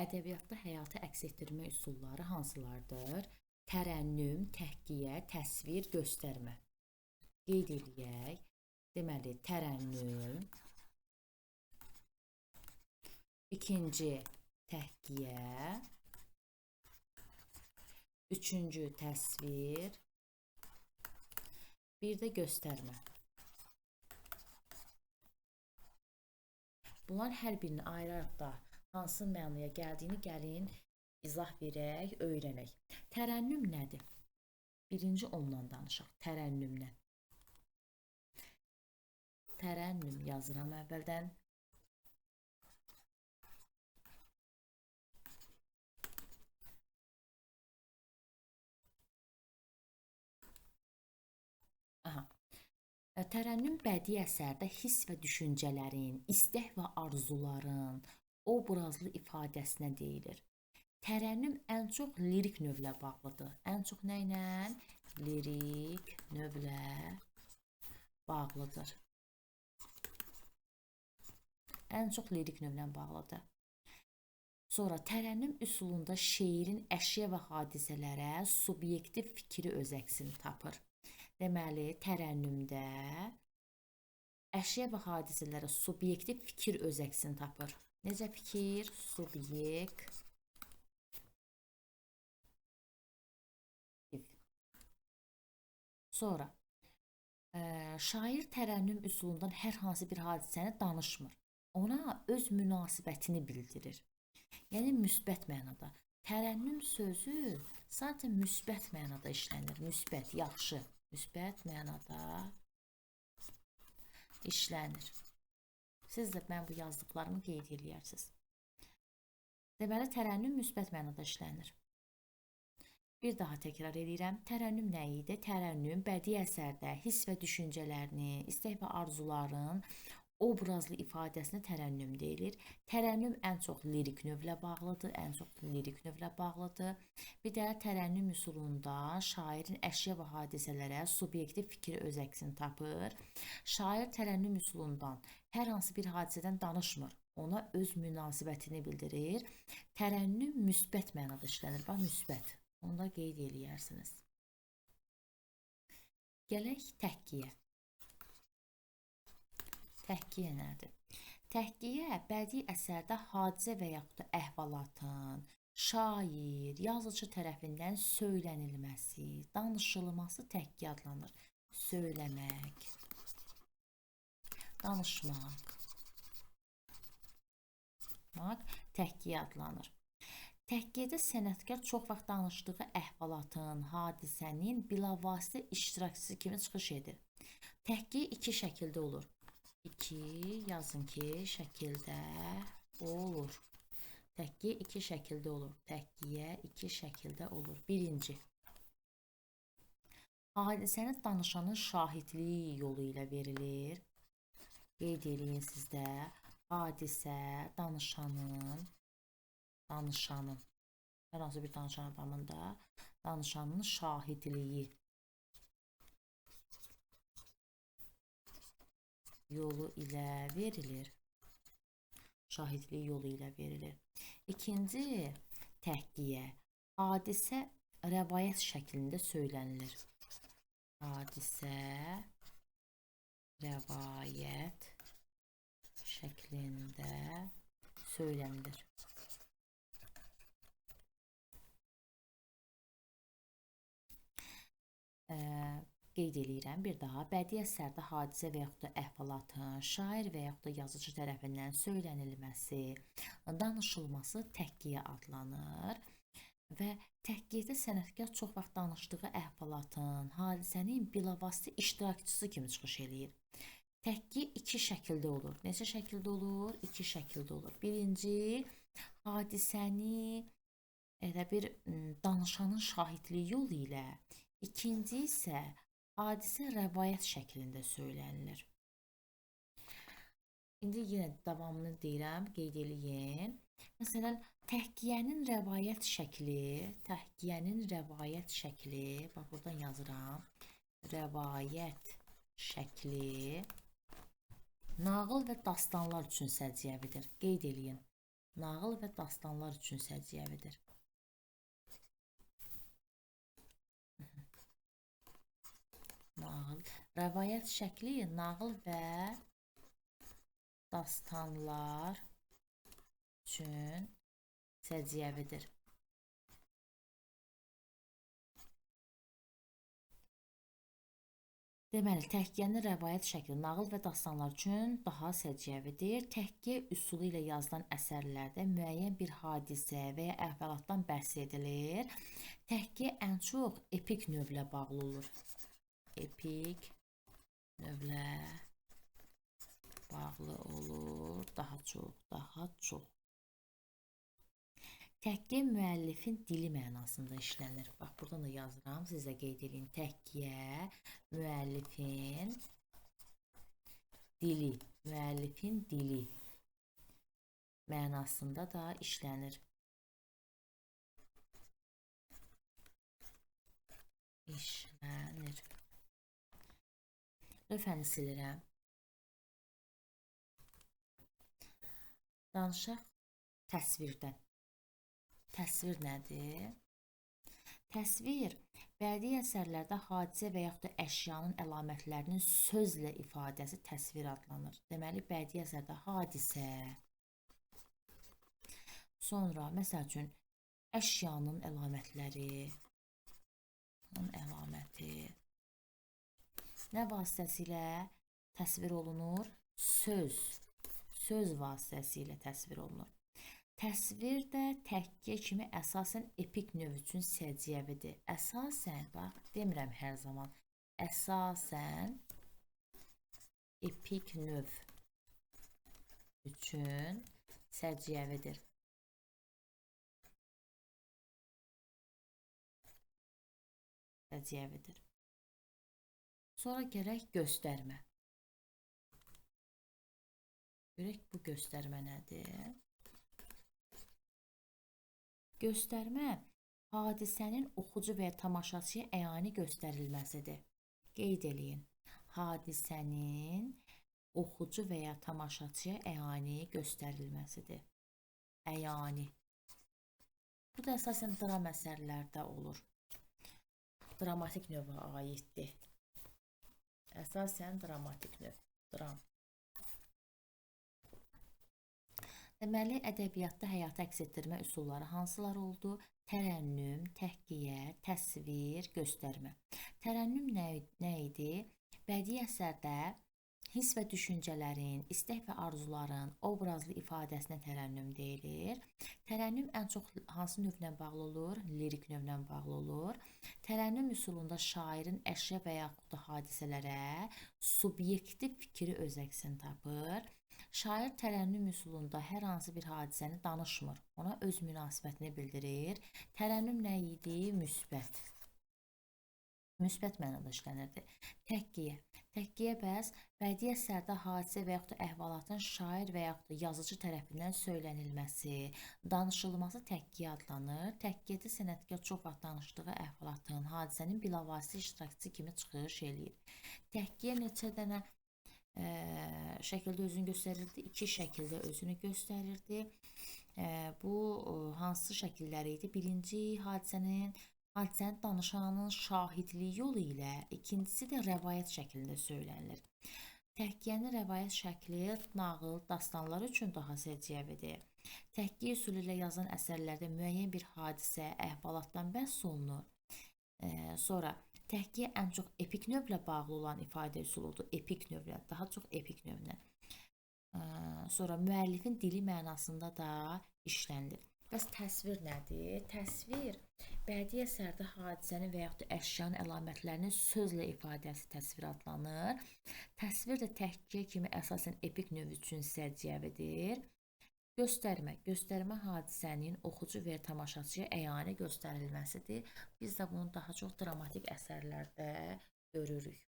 Ədəbiyyatda həyatı əks etdirmə üsulları hansılardır? Tərənnüm, təhkiyə, təsvir, göstərmə. Qeyd eləyək. Deməli, tərənnüm, ikinci təhkiyə, üçüncü təsvir, bir də göstərmə. Bunların hər birini ayıraraq da hansı mənaya gəldiyini gəlin izah verək, öyrənək. Tərənnüm nədir? Birinci ondan danışaq. Tərənnümdən. Tərənnüm yazıram əvvəldən. Tərənnüm bədii əsərdə hiss və düşüncələrin, istək və arzuların obrazlı ifadəsinə deyilir. Tərənnüm ən çox lirik növlə bağlıdır. Ən çox nə ilə? Lirik növlə bağlıdır. Ən çox lirik növlə bağlıdır. Sonra tərənnüm üsulunda şeirin əşya və hadisələrə subyektiv fikri öz əksini tapır. Deməli, tərənnümdə əşya və hadisələrə subyektiv fikir öz əksini tapır. Necə fikir? Subyektiv. Sonra, şair tərənnüm üsulundan hər hansı bir hadisəni danışmır. Ona öz münasibətini bildirir. Yəni, müsbət mənada. Tərənnüm sözü sadəcə müsbət mənada işlənir. Müsbət, yaxşı. Müsbət mənada işlənir. Siz də mən bu yazdıqlarımı qeyd eləyərsiniz. Deməli, tərənnüm müsbət mənada işlənir. Bir daha təkrar edirəm. Tərənnüm nə idi? Tərənnüm bədii əsərdə hiss və düşüncələrini, istək və arzuların obrazlı ifadəsinə tərənnüm deyilir. Tərənnüm ən çox lirik növlə bağlıdır. Bir də tərənnüm üsulunda şairin əşya və hadisələrə subyektiv fikri öz əksini tapır. Şair tərənnüm üsulundan hər hansı bir hadisədən danışmır. Ona öz münasibətini bildirir. Tərənnüm müsbət mənada işlənir. Bax, müsbət. Onu da qeyd eləyərsiniz. Gələk təhkiyə. Təhkiyə nədir? Təhkiyə bədii əsərdə hadisə və yaxud da əhvalatın şair, yazıcı tərəfindən söylənilməsi, danışılması təhkiyə adlanır. Söyləmək, danışmaq, təhkiyə adlanır. Təhkiyədə sənətkar çox vaxt danışdığı əhvalatın, hadisənin bilavasitə iştirakçısı kimi çıxış edir. Təhkiyə iki şəkildə olur. Yazın ki, şəkildə olur. Təhkiyə iki şəkildə olur. Təhkiyə iki şəkildə olur. Birinci, hadisəni danışanın şahidliyi yolu ilə verilir. Qeyd eləyin sizdə. Hadisə danışanın, hər hansı bir danışan adamın da danışanın şahidliyi yolu ilə verilir. Şahidliyi yolu ilə verilir. İkinci təhkiyə, hadisə rəvayət şəklində söylənilir. Hadisə rəvayət şəklində söylənilir. Qeyd eləyirəm bir daha. Bədii əsərdə hadisə və yaxud da əhvalatın şair və yaxud da yazıcı tərəfindən söylənilməsi, danışılması təhkiyə adlanır. Və təhkiyədə sənətkar çox vaxt danışdığı əhvalatın, hadisənin bilavasitə iştirakçısı kimi çıxış eləyir. Təhkiyə iki şəkildə olur. Neçə şəkildə olur? İki şəkildə olur. Birinci, hadisəni elə bir danışanın şahidliyi yolu ilə, ikinci isə hadisə rəvayət şəklində söylənilir. İndi yenə davamını deyirəm, qeyd eləyin. Məsələn, təhkiyənin rəvayət şəkli, bax buradan yazıram, rəvayət şəkli nağıl və dastanlar üçün səciyyəvidir. Qeyd eləyin. nağıl və dastanlar üçün səciyyəvidir. Nağıl, rəvayət şəkli nağıl və dastanlar üçün səciyyəvidir. Deməli, təhkiyyənin rəvayət şəkli nağıl və dastanlar üçün daha səciyyəvidir. Təhkiyyə üsulu ilə yazılan əsərlərdə müəyyən bir hadisə və ya əhvalatdan bəhs edilir. Təhkiyyə ən çox epik növlə bağlı olur. Epik növlə bağlı olur. Daha çox. Təhkiyyə müəllifin dili mənasında işlənir. Bax, buradan da yazıram, sizə qeyd edin. Təhkiyyə müəllifin dili mənasında da işlənir. Lövhəni silirəm. Danışaq təsvirdən. Təsvir nədir? Təsvir, bədii əsərlərdə hadisə və yaxud da əşyanın əlamətlərinin sözlə ifadəsi təsvir adlanır. Deməli, bədii əsərdə hadisə, sonra, məsəl üçün, əşyanın əlamətləri, nə vasitəsilə təsvir olunur? Söz vasitəsilə təsvir olunur. Təsvir də təhkiyyə kimi əsasən epik növ üçün səciyyəvidir. Əsasən, bax, demirəm hər zaman, əsasən epik növ üçün səciyyəvidir. Sonra gərək göstərmə. Görək bu göstərmə nədir? Göstərmə, hadisənin oxucu və ya tamaşaçıya əyani göstərilməsidir. Qeyd eləyin. Hadisənin oxucu və ya tamaşaçıya əyani göstərilməsidir. Əyani. Bu da əsasən dram əsərlərdə olur. Dramatik növə aiddir. Əsasən dramatik növ. Dram. Deməli, ədəbiyyatda həyata əks etdirmə üsulları hansılar oldu? Tərənnüm, təhkiyyə, təsvir, göstərmə. Tərənnüm nə idi? Bədii əsərdə hiss və düşüncələrin, istək və arzuların obrazlı ifadəsinə tərənnüm deyilir. Tərənnüm ən çox hansı növlə bağlı olur? Lirik növlə bağlı olur. Tərənnüm üsulunda şairin əşya və yaxud da hadisələrə subyektiv fikri öz əksini tapır. Şair tərənnüm üsulunda hər hansı bir hadisəni danışmır, ona öz münasibətini bildirir. Tərənnüm nə idi? Müsbət mənada işlənirdi. Təhkiyyə. Təhkiyyə bəs bədii əsərdə hadisə və yaxud da əhvalatın şair və yaxud da yazıcı tərəfindən söylənilməsi, danışılması təhkiyyə adlanır. Təhkiyyədə sənətkar çox vaxt danışdığı əhvalatın, hadisənin bilavasitə iştirakçısı kimi çıxış eləyir. Təhkiyyə neçə dənə şəkildə özünü göstərirdi? 2 şəkildə özünü göstərirdi. Bu hansı şəkilləri idi? Birinci, hadisənin danışanın şahidliyi yolu ilə, ikincisi də rəvayət şəklində söylənilir. Təhkiyyənin rəvayət şəkli nağıl, dastanlar üçün daha səciyyəvidir. Təhkiyyə üsulu ilə yazılan əsərlərdə müəyyən bir hadisə, əhvalatdan bəhs olunur. Sonra təhkiyyə ən çox epik növlə bağlı olan ifadə üsuludur. Epik növlə, daha çox epik növlə. Sonra müəllifin dili mənasında da işlənilir. Bəs təsvir nədir? Təsvir, bədii əsərdə hadisənin və yaxud da əşyanın əlamətlərinin sözlə ifadəsi təsvir adlanır. Təsvir də təhkiyyə kimi əsasən epik növ üçün səciyyəvidir. Göstərmə hadisənin oxucu və tamaşaçıya əyani göstərilməsidir. Biz də bunu daha çox dramatik əsərlərdə görürük.